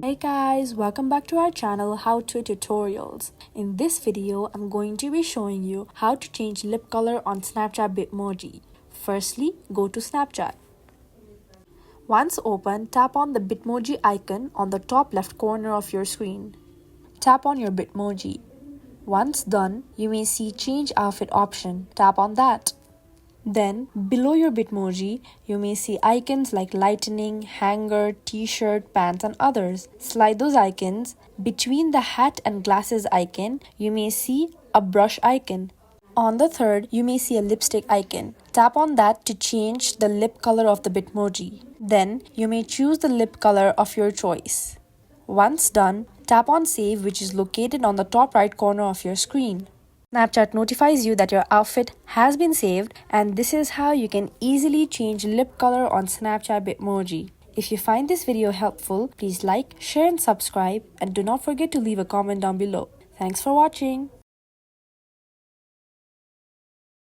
Hey guys, welcome back to our channel How To Tutorials. In this video, I'm going to be showing you how to change lip color on Snapchat Bitmoji. Firstly, go to Snapchat. Once open, tap on the Bitmoji icon on the top left corner of your screen. Tap on your Bitmoji. Once done, you may see Change Outfit option. Tap on that. Then, below your Bitmoji, you may see icons like lightning, hanger, t-shirt, pants and others. Slide those icons. Between the hat and glasses icon, you may see a brush icon. On the third, you may see a lipstick icon. Tap on that to change the lip color of the Bitmoji. Then, you may choose the lip color of your choice. Once done, tap on Save, which is located on the top right corner of your screen. Snapchat notifies you that your outfit has been saved, and this is how you can easily change lip color on Snapchat Bitmoji. If you find this video helpful, please like, share and subscribe, and do not forget to leave a comment down below. Thanks for watching.